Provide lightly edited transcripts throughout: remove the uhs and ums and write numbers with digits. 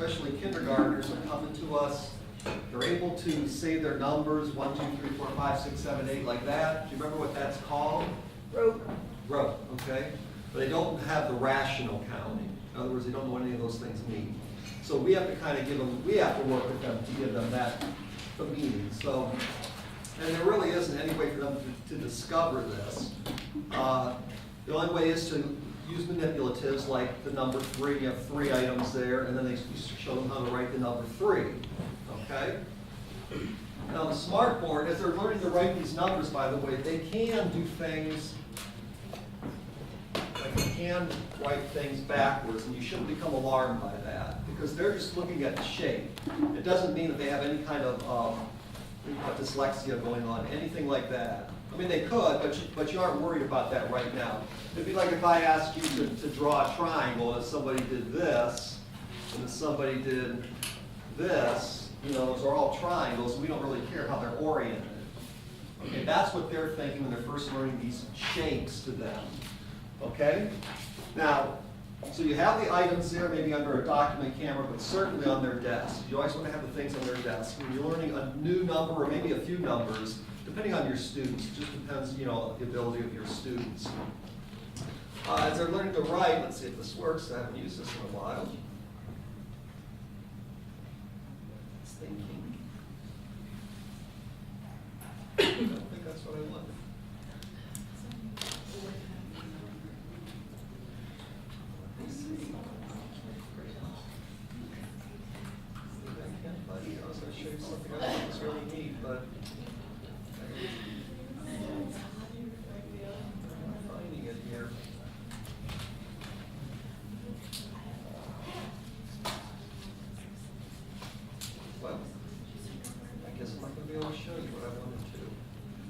especially kindergartners, are coming to us. They're able to say their numbers, 1, 2, 3, 4, 5, 6, 7, 8, like that. Do you remember what that's called? Rope. Rope, okay? But they don't have the rational counting. In other words, they don't know what any of those things mean. So we have to kind of give them, we have to work with them to give them that the meaning. So, and there really isn't any way for them to discover this. The only way is to use manipulatives like the number 3. You have 3 items there, and then they show them how to write the number 3. Okay? Now the smart board, as they're learning to write these numbers, by the way, they can do things, like they can write things backwards, and you shouldn't become alarmed by that, because they're just looking at the shape. It doesn't mean that they have any kind of dyslexia going on, anything like that. I mean, they could, but you aren't worried about that right now. It'd be like if I asked you to draw a triangle, and somebody did this, and then somebody did this. You know, those are all triangles. We don't really care how they're oriented. Okay, that's what they're thinking when they're first learning these shapes to them. Okay? Now, so you have the items there, maybe under a document camera, but certainly on their desk. You always want to have the things on their desk. When you're learning a new number or maybe a few numbers, depending on your students, it just depends, you know, the ability of your students. As they're learning to write, let's see if this works. I haven't used this in a while. It's thinking. I don't think that's what I want. Let's see. I can't find it. I was going to show you something I thought was really neat, but I'm not finding it here. Well, I guess I'm not going to be able to show you what I wanted to.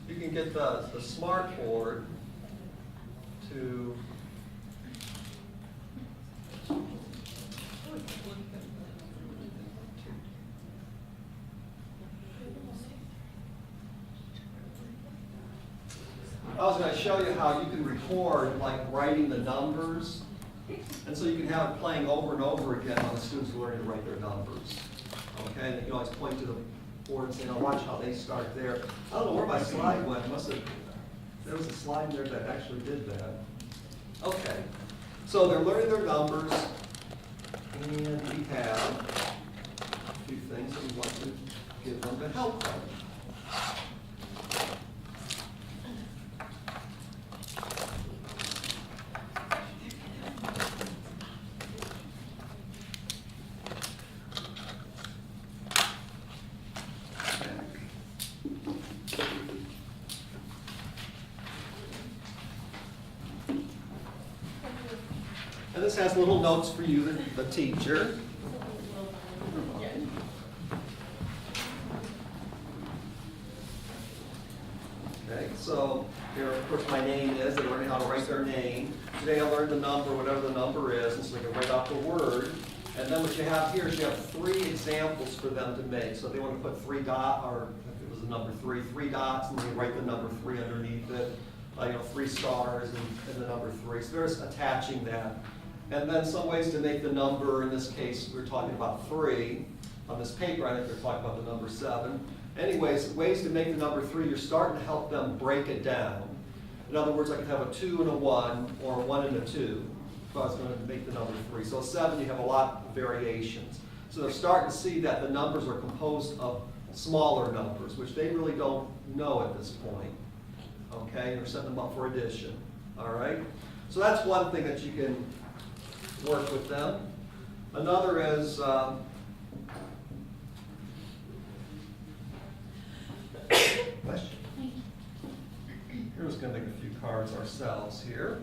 You can get the smart board to I was going to show you how you can record, like, writing the numbers. And so you can have it playing over and over again while the students are learning to write their numbers. Okay, and you can always point to the board and say, now watch how they start there. I don't know where my slide went. There was a slide in there that actually did that. Okay, so they're learning their numbers, and we have a few things that we want to give them to help them. And this has little notes for you, the teacher. Okay, so here, of course, my name is. They're learning how to write their name. Today I learned the number, whatever the number is, and so they can write out the word. And then what you have here is you have 3 examples for them to make. So they want to put 3 dots, or if it was the number 3, 3 dots, and they write the number 3 underneath it. 3 stars and the number 3. So there's attaching that. And then some ways to make the number, in this case, we're talking about 3. On this paper, I think they're talking about the number 7. Anyways, ways to make the number 3, you're starting to help them break it down. In other words, I could have a 2 and a 1, or a 1 and a 2. So I was going to make the number 3. So 7, you have a lot of variations. So they're starting to see that the numbers are composed of smaller numbers, which they really don't know at this point. Okay, and they're setting them up for addition. All right? So that's one thing that you can work with them. Another is question. Here, we're just going to make a few cards ourselves here.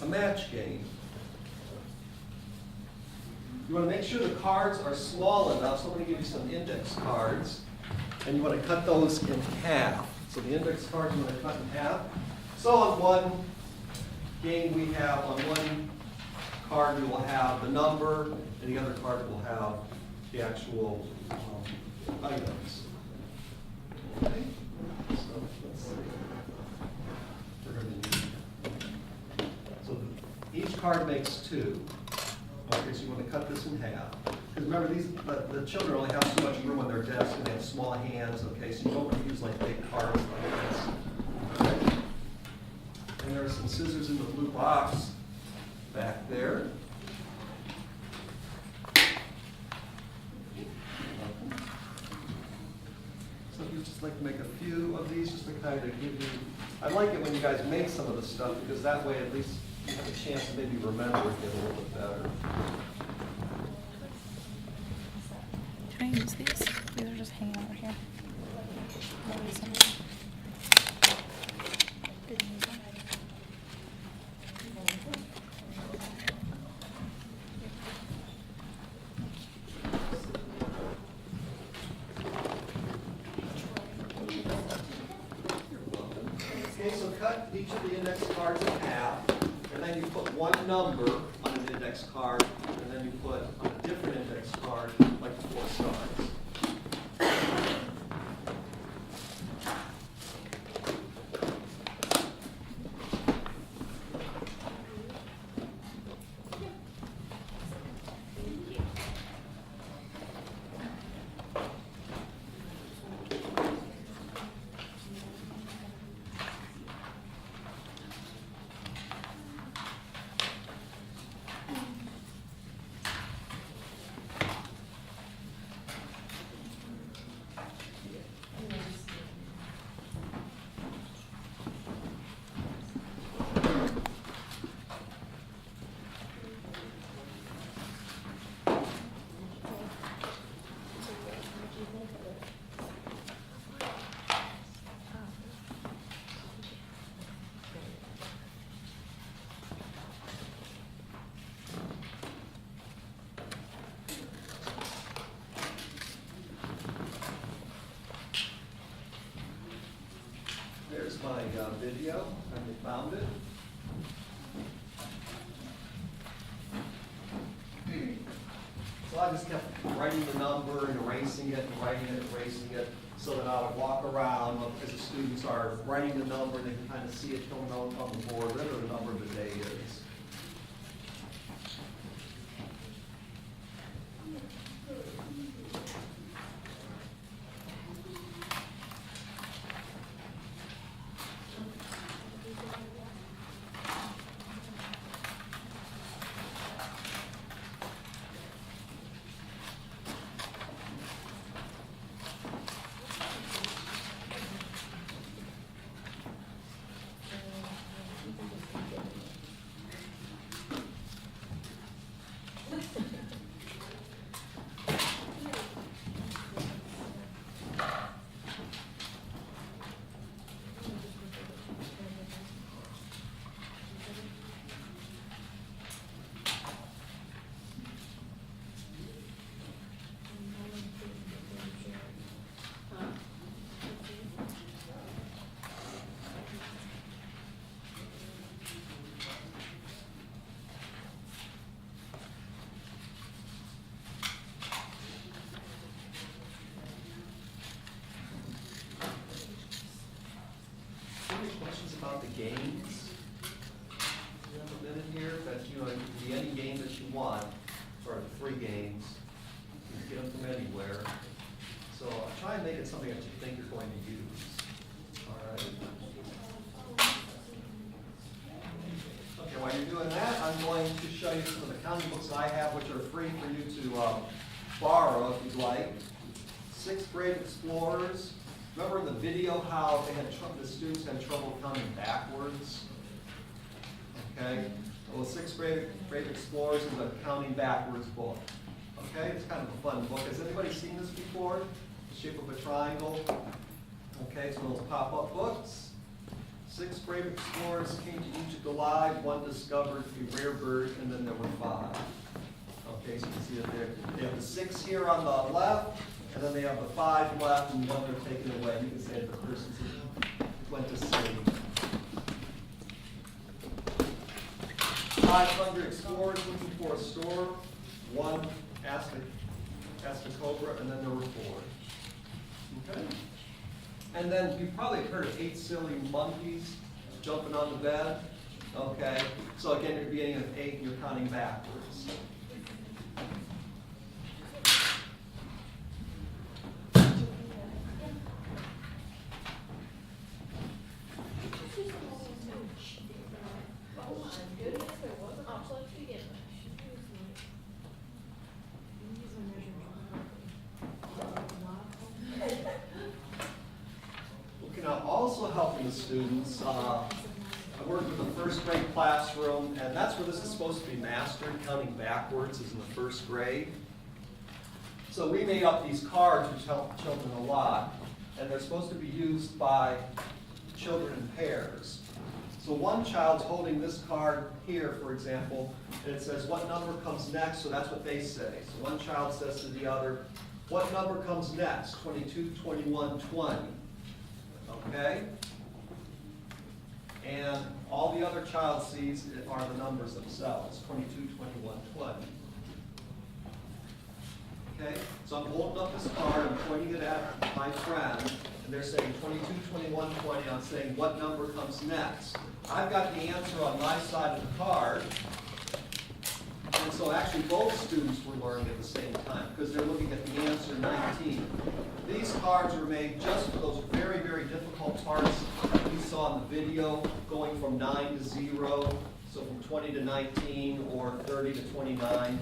A match game. You want to make sure the cards are small enough, so I'm going to give you some index cards, and you want to cut those in half. So the index cards you want to cut in half. So on one game we have, on one card we will have the number, and the other card will have the actual items. Okay, so let's see. We're going to need, so each card makes 2. Okay, so you want to cut this in half. Because remember, the children only have so much room on their desk and they have small hands, okay, so you don't want to use like big cards like this. Okay. And there are some scissors in the blue box back there. So if you just like to make a few of these just to kind of give you, I like it when you guys make some of the stuff because that way at least you have a chance to maybe remember it a little bit better. Can I use these? These are just hanging over here. Okay, so cut each of the index cards in half, and then you put one number on an index card, and then you put on a different index card, like the 4 stars. There's my video, I found it. So I just kept writing the number and erasing it and writing it and erasing it so that I would walk around as the students are writing the number, they can kind of see it coming out on the board, whatever the number of the day is. Any questions about the games? You have a minute here, but you know, it can be any game that you want, sort of 3 games. You can get them from anywhere. So I'll try and make it something that you think you're going to use. All right. Okay, while you're doing that, I'm going to show you some of the counting books that I have, which are free for you to borrow if you'd like. 6th grade explorers. Remember in the video how they had the students had trouble counting backwards? Okay? Well, 6th grade explorers is a counting backwards book. Okay? It's kind of a fun book. Has anybody seen this before? The shape of a triangle. Okay, so those pop-up books. 6th grade explorers came to Egypt alive. 1 discovered a rare bird, and then there were 5. Okay, so you can see that they have the 6 here on the left, and then they have the 5 left, and 1 they're taken away. You can say that the person went to sea. 500 explorers looking for a store. 1 asked a cobra, and then there were 4. Okay? And then you probably heard of 8 silly monkeys jumping on the bed. Okay? So again, you're beginning with 8 and you're counting backwards. the students. I work with the first grade classroom, and that's where this is supposed to be mastered. Counting backwards is in the first grade. So we made up these cards, which help children a lot, and they're supposed to be used by children in pairs. So one child's holding this card here, for example, and it says, what number comes next? So that's what they say. So one child says to the other, what number comes next? 22, 21, 20. Okay? And all the other child sees are the numbers themselves, 22, 21, 20. Okay? So I'm holding up this card, I'm pointing it at my friend, and they're saying 22, 21, 20. I'm saying, what number comes next? I've got the answer on my side of the card. And so actually both students were learning at the same time because they're looking at the answer 19. These cards were made just for those very, very difficult parts we saw in the video, going from 9 to 0, so from 20 to 19 or 30 to 29.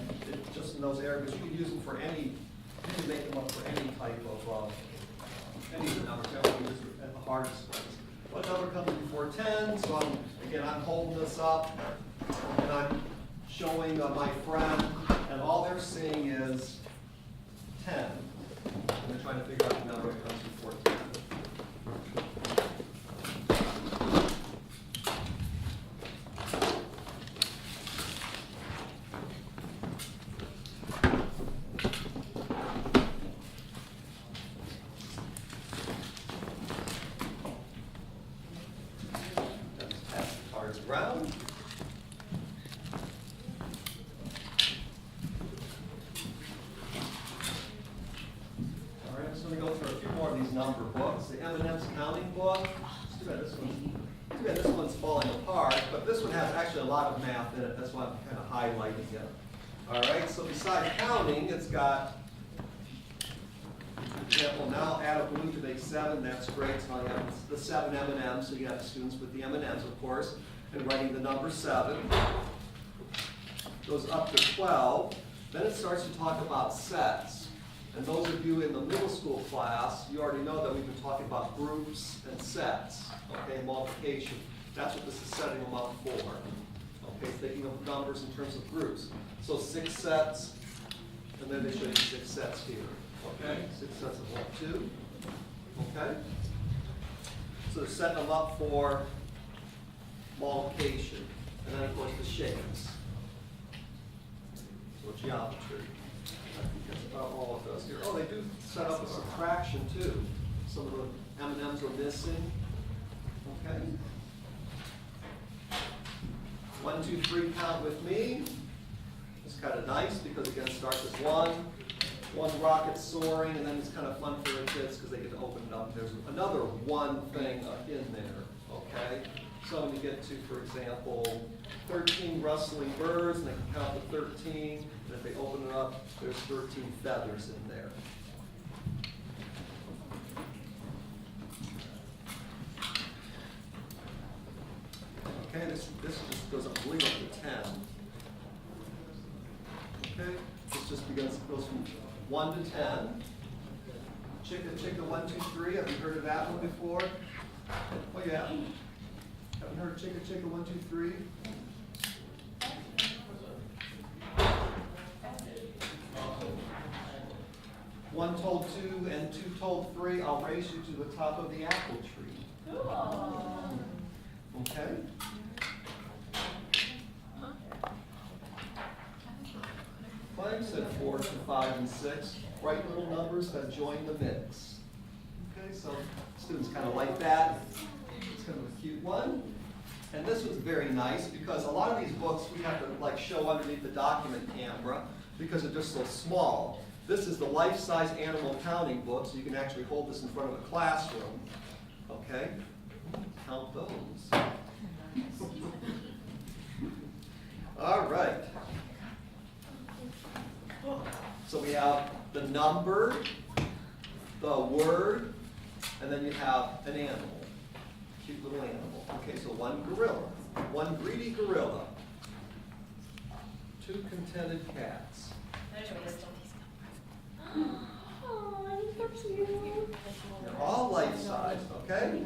Just in those areas, you can use them for any, you can make them up for any type of, any number, at the hardest ones. What number comes before 10? So I'm holding this up, and I'm showing my friend, and all they're seeing is 10. And they're trying to figure out the number that comes before 10. Around. All right, I'm just going to go through a few more of these number books. The M&M's counting book. It's too bad this one's falling apart, but this one has actually a lot of math in it. That's why I'm kind of highlighting it. All right, so besides counting, it's got, for example, now add a blue to make 7. That's great. So I have the 7 M&Ms. So you have the students with the M&Ms, of course, and writing the number 7. Goes up to 12. Then it starts to talk about sets. And those of you in the middle school class, you already know that we've been talking about groups and sets. Okay, multiplication. That's what this is setting them up for. Okay, thinking of numbers in terms of groups. So 6 sets, and then they show you 6 sets here. Okay, 6 sets of 1, 2. Okay? So they're setting them up for multiplication, and then of course the shapes. So geometry. I think that's about all it does here. Oh, they do set up a subtraction too. Some of the M&Ms are missing. Okay. 1, 2, 3 count with me. It's kind of nice because again it starts with 1 rocket soaring, and then it's kind of fun for the kids because they get to open it up. There's another 1 thing in there. Okay. So when you get to, for example, 13 rustling birds, and they can count to 13, and if they open it up, there's 13 feathers in there. Okay, this just goes up, I believe, up to 10. Okay, this just goes from 1 to 10. Chicka, chicka, 1, 2, 3. Have you heard of that one before? Oh yeah. Haven't heard chicka chicka 1, 2, 3? One told 2 and 2 told 3. I'll raise you to the top of the apple tree. Okay. Clang said 4 to 5 and 6. Bright little numbers that join the mix. Okay, so students kind of like that. It's kind of a cute one. And this was very nice because a lot of these books we have to like show underneath the document camera because they're just so small. This is the life-size animal counting book, so you can actually hold this in front of a classroom. Okay? Count those. All right. So we have the number, the word, and then you have an animal. Cute little animal. Okay, so 1 gorilla, 1 greedy gorilla, 2 contented cats. Oh, so cute. They're all life-sized, okay?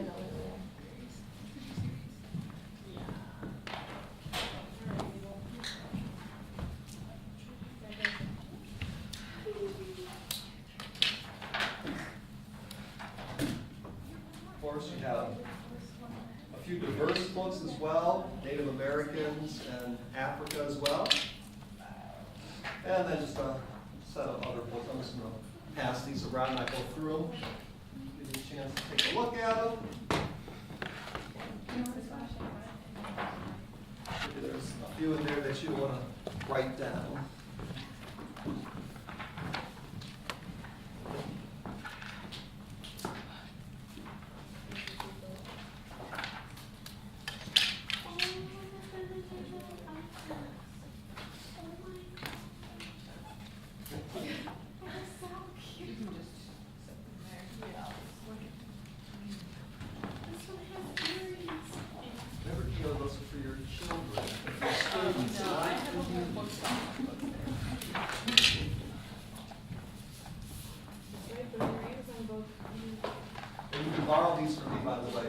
folks as well, Native Americans and Africa as well. And then just a set of other books. I'm just going to pass these around and I go through them. Give you a chance to take a look at them. Maybe there's a few in there that you want to write down. Remember, Keto, those are for your children. For your students. And you can borrow these from me, by the way.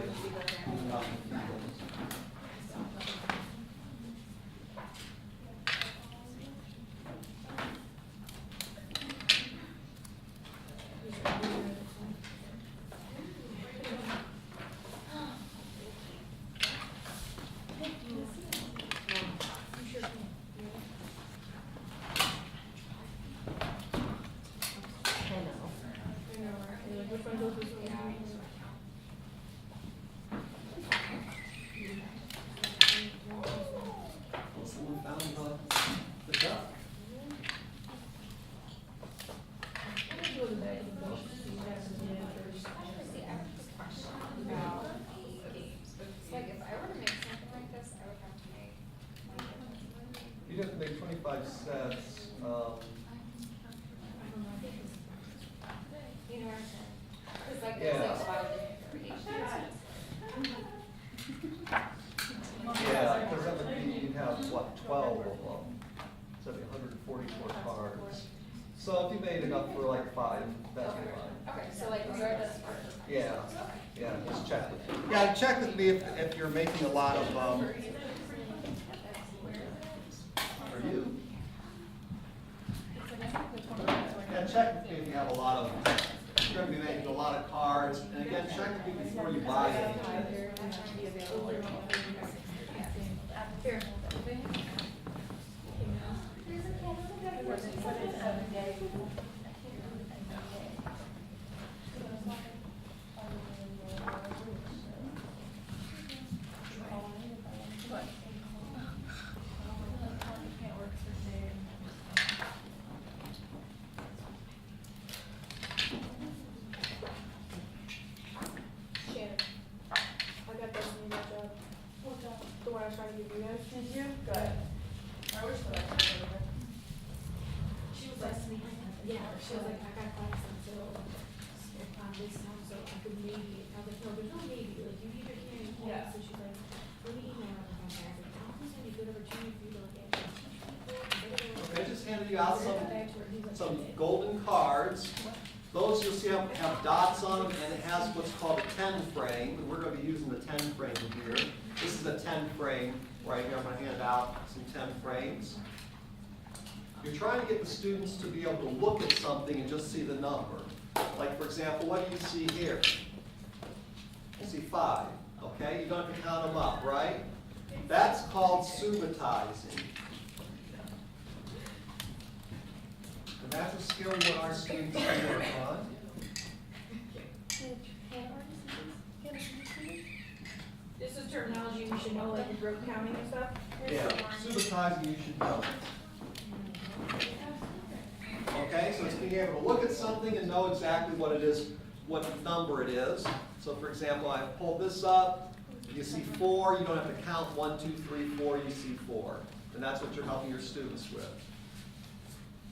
Someone found the duck. Like if I were to make something like this, I would have to make. You'd have to make 25 sets. You know what I'm saying? Cause like Yeah. there's like a lot of different variations. Yeah, because that would be, you'd have, what, 12 of them. So that'd be 144 cards. So if you made it up for like 5, that'd be fine. Okay, so like these are the sparks. Yeah, yeah, just check with me. Yeah, check with me if you're making a lot of, for you. Yeah, check with me if you have a lot of, you're gonna be making a lot of cards. And again, check with me before you buy it. Here. Shannon, I got this new job. What job? The one I was trying to give you guys. Did you? Good. I wish that I could. She was like, yeah, she was like, I got class until this time, so I could maybe, I was like, no, there's no maybe, like, you either can or you can't. So she's like, let me email her. And I was like, I don't think it's any good opportunity for you to look at. Okay, I just handed you out some golden cards. Those you'll see have dots on them, and it has what's called a 10 frame, and we're going to be using the 10 frame here. This is a 10 frame right here. I'm going to hand out some 10 frames. You're trying to get the students to be able to look at something and just see the number. Like, for example, what do you see here? You see 5, okay? You don't have to count them up, right? That's called subitizing. And that's a skill what our students can work on. This is terminology we should know, like with rope counting and stuff. Yeah, subitizing you should know. Okay, so it's being able to look at something and know exactly what it is, what number it is. So for example, I pull this up, you see 4, you don't have to count 1, 2, 3, 4, you see 4. And that's what you're helping your students with.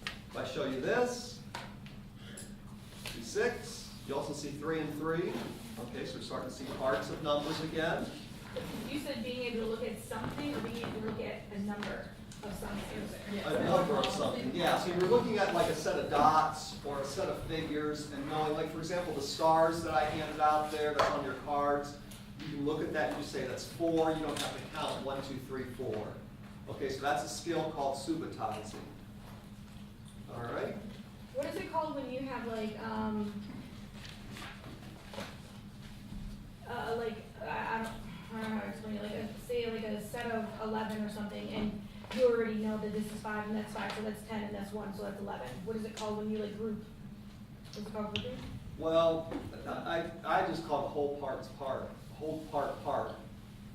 If I show you this, see 6, you also see 3 and 3. Okay, so we're starting to see parts of numbers again. You said being able to look at something or being able to look at a number of something. A number of something, yeah. So you're looking at like a set of dots or a set of figures and knowing, like for example, the stars that I handed out there, that's on your cards. You can look at that and you say that's 4. You don't have to count 1, 2, 3, 4. Okay, so that's a skill called subitizing. All right. What is it called when you have like, I don't know how to explain it, like, something, and you already know that this is 5 and that's 5, so that's 10 and that's 1, so that's 11. What is it called when you like group? What's it called grouping? Well, I just call it whole part. Whole part.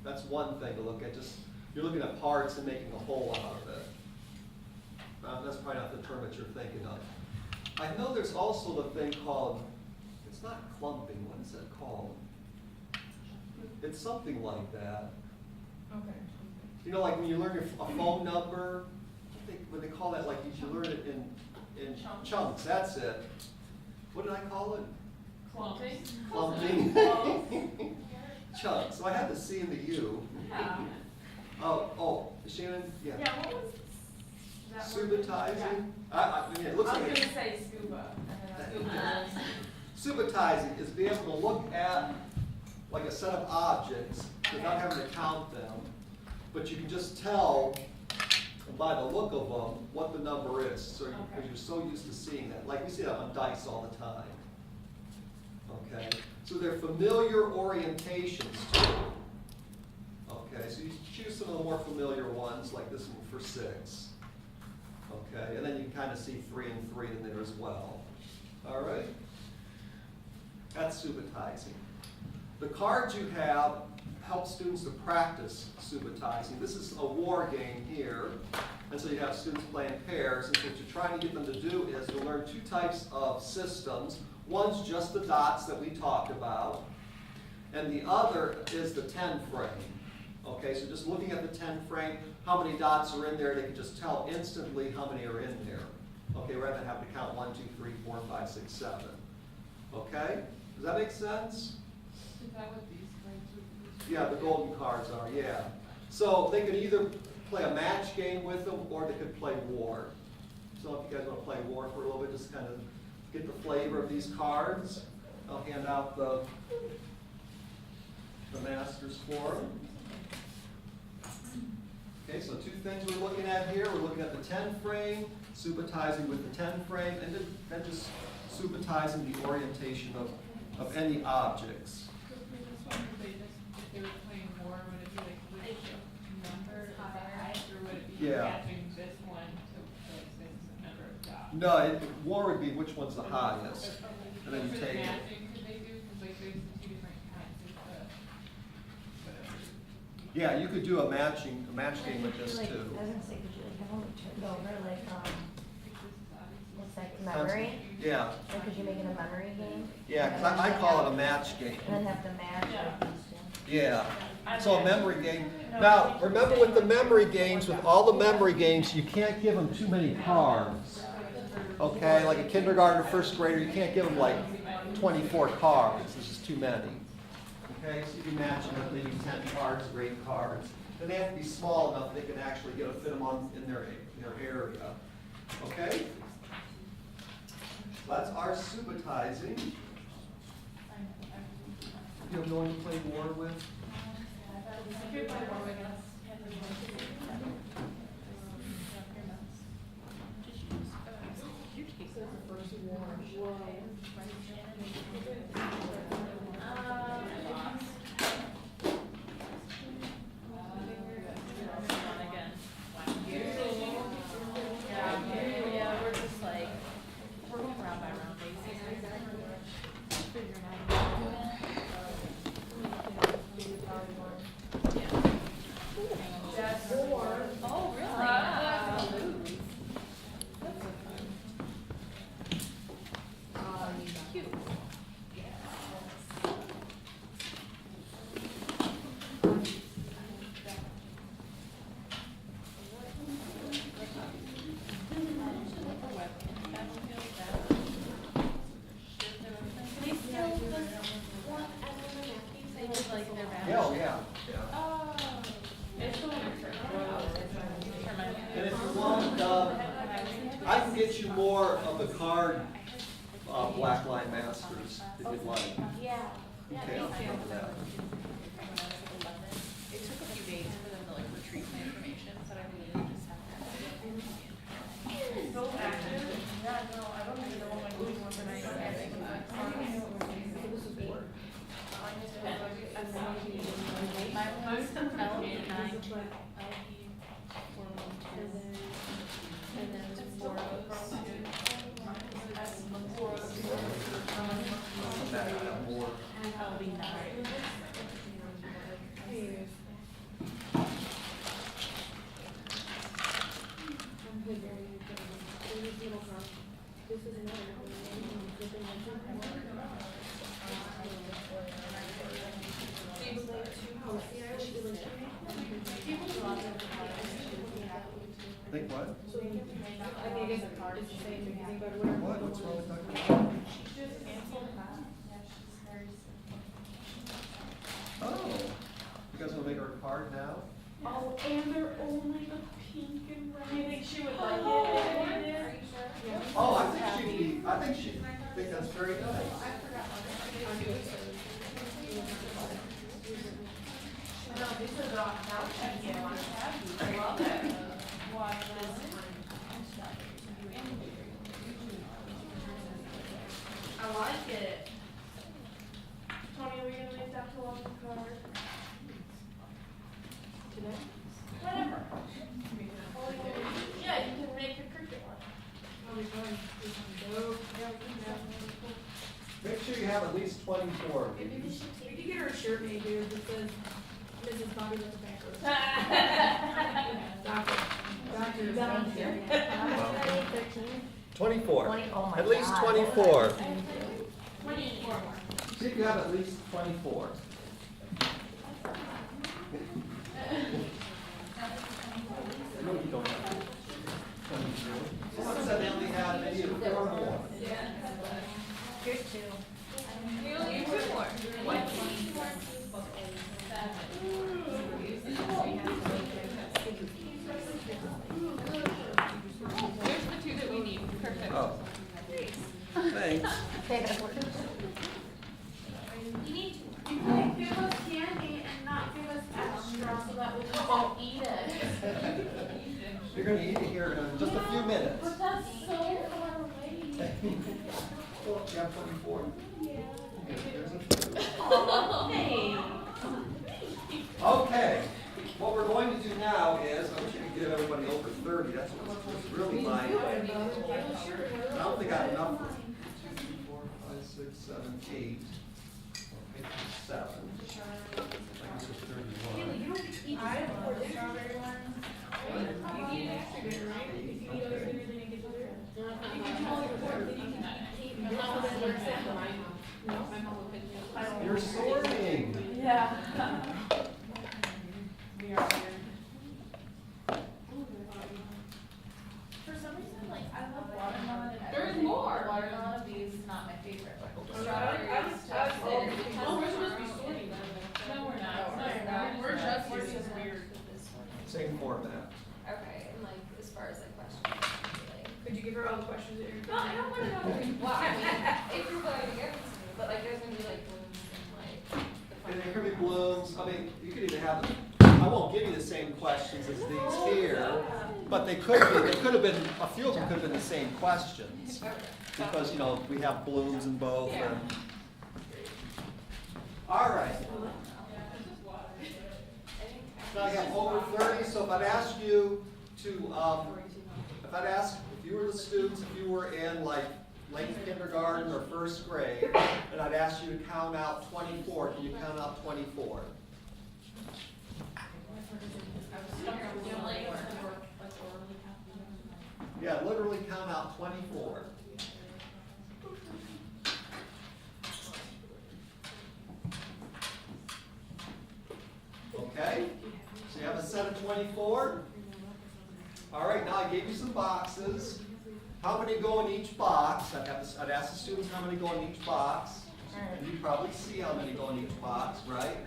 That's one thing to look at. Just you're looking at parts and making a whole out of it. That's probably not the term that you're thinking of. I know there's also the thing called, it's not clumping. What is it called? It's something like that. Okay. You know, like when you learn a phone number, I think when they call that, like you learn it in chunks. That's it. What did I call it? Clumping. Clumping. Chunks. So I had the C and the U. Yeah. Oh, Shannon, yeah. Yeah, what was that word? Subitizing. Yeah. I mean, it looks I was like gonna say scuba. And then I subitizing is being able to look at like a set of objects without having to count them, but you can just tell by the look of them what the number is. So because you're so used to seeing that, like we see that on dice all the time. Okay, so they're familiar orientations too. Okay, so you choose some of the more familiar ones, like this one for 6. Okay, and then you can kind of see 3 and 3 in there as well. All right, that's subitizing. The cards you have help students to practice subitizing. This is a war game here, and so you have students playing pairs, and so what you're trying to get them to do is to learn 2 types of systems. One's just the dots that we talked about, and the other is the 10 frame. Okay, so just looking at the 10 frame, how many dots are in there, they can just tell instantly how many are in there. Okay, rather than have to count 1, 2, 3, 4, 5, 6, 7. Okay, does that make sense? Is that what these cards would be? Yeah, the golden cards are, yeah. So they could either play a match game with them, or they could play war. So if you guys want to play war for a little bit, just kind of get the flavor of these cards. I'll hand out the masters for them. Okay, so 2 things we're looking at here. We're looking at the 10 frame, subitizing with the 10 frame, and then just subitizing the orientation of any objects. This one, would they just, if they were playing war, would it be like which number is the highest, or would it be Yeah. matching this one to like this number of dots? No, war would be which one's the highest. And then you For the take it. matching, could they do, because like there's the 2 different kinds of whatever. Yeah, you could do a match game with this Like, too. I was gonna say, could you like have them turned over, like, what's that, Sounds- memory? Yeah, Like, could you make it a memory game? yeah, because I call it a match game. And then have to match like these two? Yeah, so a memory game. Now, remember with the memory games, with all the memory games, you can't give them too many cards. Okay, like a kindergarten or 1st grader, you can't give them like 24 cards. This is too many. Okay, so you can match them with maybe 10 cards, or 8 cards. And they have to be small enough that they can actually fit them on in their area. Okay? That's our subitizing. You have no one to play war with? I could play war with us. Yeah, we're just like, we're going round by round basis. Figuring out. That's war. Oh, really? Wow. Cute. They still just like their Yeah, oh, yeah, yeah. Oh. It's the one And if you want, I can get you more of the card black line masters if you'd like. Yeah. Okay, I'll come to that. It took a few days for them to like retrieve my information, but I really just have that. So active. Yeah, no, I don't even know what my doing overnight. So this is war. My one's L9, LP, And then four rows. That I have more. That'll be 9. Yes. This is another one. Think what? So, I mean, I guess it's the same, if you think about whatever. What? What's wrong with that? Oh, you guys want to make her a card now? Oh, and they're only the pink and red. Do you think she would like it? Are you sure? Oh, I think she'd think that's very nice. I forgot what no, this is all now check in on tabs. I love it. Why I like it. Tony, are we gonna make that pull off the card? Today? Whatever. Yeah, you can make a cricket one. Make sure you have at least 24. We could get her a shirt made, dude, that says Mrs. Bobby with the backwards. Doctor. 24. 20, oh my At least God. 24. 24. See if you have at least 24. No, you don't have. Someone said they only had maybe 4 more. Here's 2. You only need 2 more. There's the 2 that we need. Perfect. Oh. Thanks. Okay, that works. You can give us candy and not give us extra so that we won't eat it. You're going to eat it here in just a few minutes. But that's so far away. Well, you have 24? Yeah. There's a few. Hey. Okay, what we're going to do now is, I wish I could get everybody over 30, that's what's really my, I don't think I have enough. 2, 3, 4, 5, 6, 7, 8, 7. I guess it's 31. I have 4 strawberry ones. You need an extra good, right? If you eat all your dinner, then you get dessert. If you do all your pork, then you can eat. No? You're sorting. Yeah. We are here. For some reason, like, I love watermelon and There's everything. more. Watermelon of these is not my favorite. Like, I strawberries, was toasted, oh, toasted we're supposed to be fruit. sorting them. No, we're not. No, We're just we're using just weird. Same format. Okay, and like, as far as like questions, like. Could you give her all the questions that you're? No, I don't wanna know. Well, I mean, if you're going to give it to me, but like, there's gonna be like blooms and like. the And fun there could be ones. blooms, I mean, you could even have, I won't give you the same questions as these here, but they could have been, a few of them could have been the same questions. Because, you know, we have blooms in both and. All right. Now I have over 30, so if I'd ask you to, if you were the students, if you were in like late kindergarten or first grade, and I'd ask you to count out 24, can you count out 24? Yeah, literally count out 24. Okay? So you have a set of 24. All right, now I gave you some boxes. How many go in each box? I'd ask the students how many go in each box. And you probably see how many go in each box, right?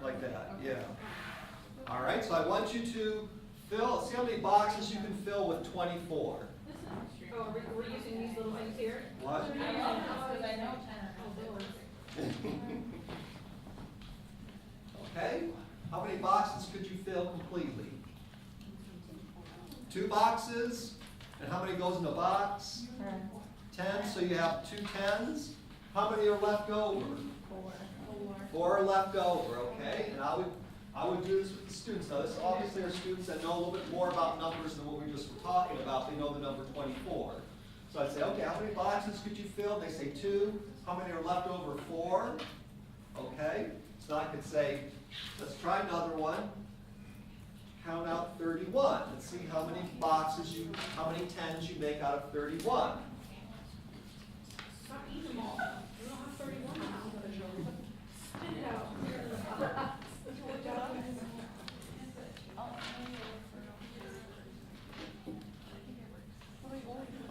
Like that, yeah. All right, so I want you to see how many boxes you can fill with 24. Oh, we're using these little things here? What? I love this because I know 10 Okay, how many boxes could you fill completely? 2 boxes, and how many goes in a box? 10, so you have 2 10s. How many are left over? 4. 4 are left over, okay? And I would do this with the students. Now, this obviously are students that know a little bit more about numbers than what we just were talking about. They know the number 24. So I'd say, okay, how many boxes could you fill? They say 2. How many are left over? 4. Okay? So I could say, let's try another one. Count out 31. Let's see how many how many 10s you make out of 31. Stop eating them all. We don't have 31 now. Spit it out. Good job.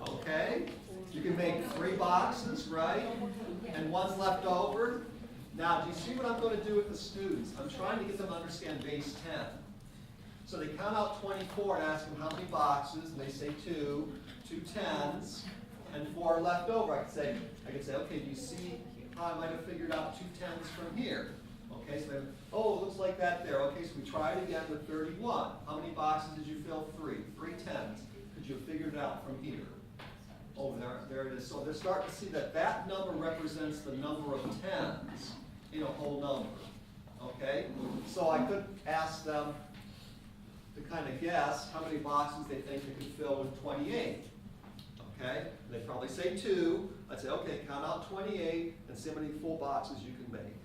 Okay? You can make 3 boxes, right? And 1's left over. Now, do you see what I'm going to do with the students? I'm trying to get them to understand base 10. So they count out 24 and ask them how many boxes, and they say 2, 2 10s, and 4 are left over. I could say, okay, do you see how I might have figured out 2 10s from here? Okay, so oh, it looks like that there. Okay, so we try it again with 31. How many boxes did you fill? 3. 3 10s. Could you have figured it out from here? Oh, there it is. So they're starting to see that number represents the number of 10s in a whole number. Okay? So I could ask them to kind of guess how many boxes they think they could fill with 28. Okay? And they'd probably say 2. I'd say, okay, count out 28 and see how many full boxes you can make.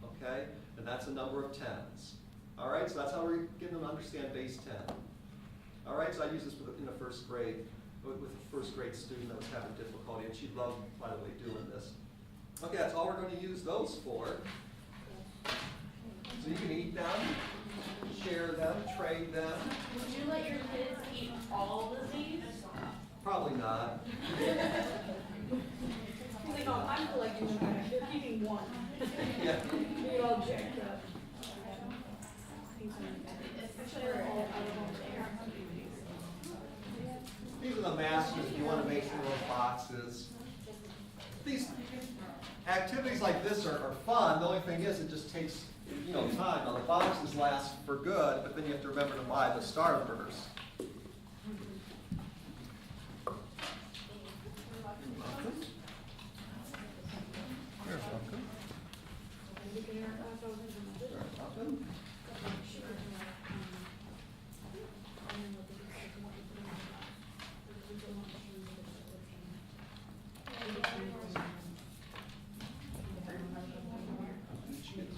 Okay? And that's a number of 10s. All right? So that's how we're getting them to understand base 10. All right? So I use this in the first grade with a first grade student that was having difficulty, and she loved, by the way, doing this. Okay, that's all we're going to use those for. So you can eat them, share them, trade them. Would you let your kids eat all of these? Probably not. He's like, oh, I'm collecting them back. They're keeping 1. Yeah. We get all jacked up. These are the masters if you want to make some of those boxes. These activities like this are fun. The only thing is it just takes time. Now the boxes last for good, but then you have to remember to buy the starters. You're welcome. You're welcome. Each get 2.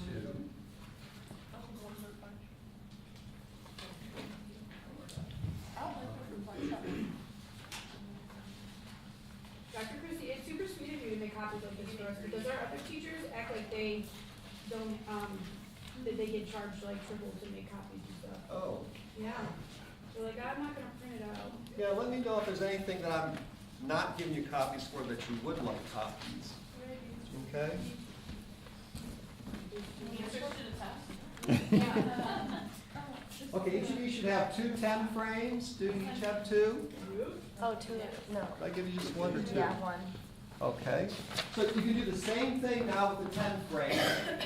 Dr. Christie, it's super sweet of you to make copies of this for us, because our other teachers act like they don't, that they get charged like triple to make copies and stuff. Oh. Yeah. They're like, I'm not gonna print it out. Yeah, let me know if there's anything that I'm not giving you copies for that you would like copies. Okay? Answers to the test? Okay, each of you should have 2 10 frames. Do you each have 2? Oh, 2. No. Did I give you just 1 or 2? Yeah, 1. Okay. So you can do the same thing now with the 10 frame.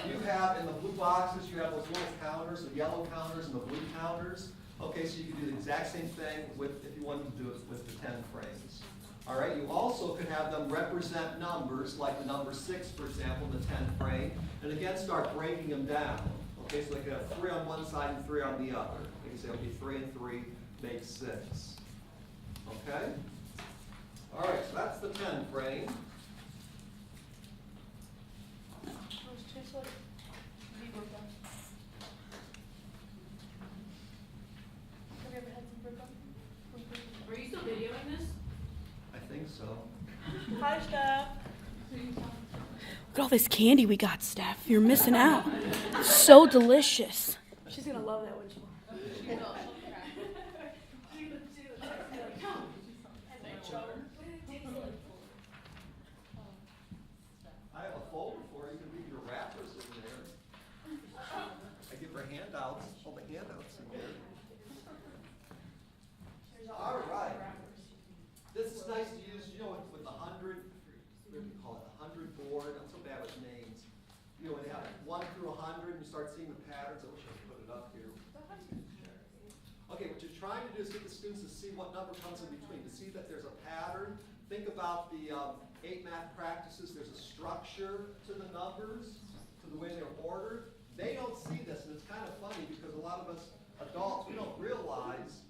You have in the blue boxes, you have those little counters, the yellow counters and the blue counters. Okay, so you can do the exact same thing if you wanted to do it with the 10 frames. All right, you also could have them represent numbers, like the number 6, for example, in the 10 frame, and again start breaking them down. Okay, so they could have 3 on one side and 3 on the other. They can say, okay, 3 and 3 makes 6. Okay? All right, so that's the 10 frame. Are you still videoing this? I think so. Hi, Steph. Look at all this candy we got, Steph. You're missing out. It's so delicious. She's gonna love that when she. I have a folder for you. You can leave your wrappers in there. I give her handouts, all the handouts in there. All right. This is nice to use, with the 100, what do you call it, the 100 board. I'm so bad with names. When you have 1 through 100 and you start seeing the patterns. I wish I could put it up here. Okay, what you're trying to do is get the students to see what number comes in between, to see that there's a pattern. Think about the 8 math practices, there's a structure to the numbers, to the way they're ordered. They don't see this, and it's kind of funny because a lot of us adults, we don't realize.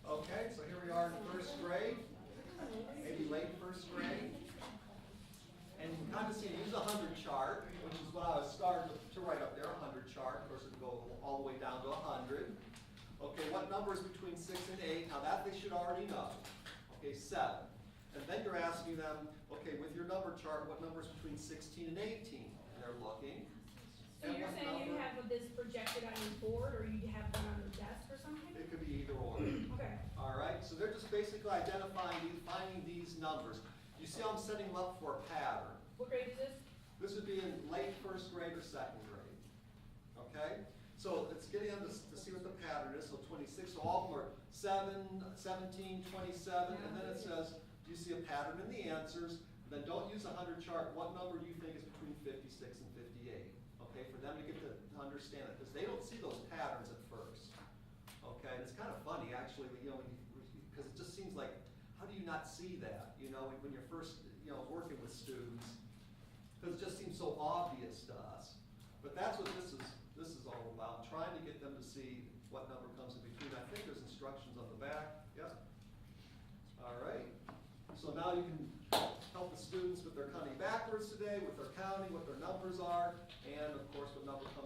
Okay, so here we are in first grade, maybe late first grade. And you can kind of see, use a 100 chart, which is what I was starting to write up there, a 100 chart. Of course, it would go all the way down to 100. Okay, what number is between 6 and 8? Now that they should already know. Okay, 7. And then you're asking them, okay, with your number chart, what number is between 16 and 18? And they're looking. So And you're what saying you number- have this projected on your board, or you have one on the desk or something? It could be either or. Okay. All right, so they're just basically identifying, finding these numbers. You see how I'm setting them up for a pattern. What grade is this? This would be in late first grade or second grade. Okay? So it's getting them to see what the pattern is. So 26, so all of them are 7, 17, 27, and then it says, do you see a pattern in the answers? Then don't use a 100 chart. What number do you think is between 56 and 58? Okay, for them to get to understand it, because they don't see those patterns at first. Okay, and it's kind of funny actually, you know, because it just seems like, how do you not see that? You know, when you're first, you know, working with students, because it just seems so obvious to us. But that's what this is all about, trying to get them to see what number comes in between. I think there's instructions on the back. Yep. All right. So now you can help the students with their counting backwards today, with their counting, what their numbers are, and of course what number comes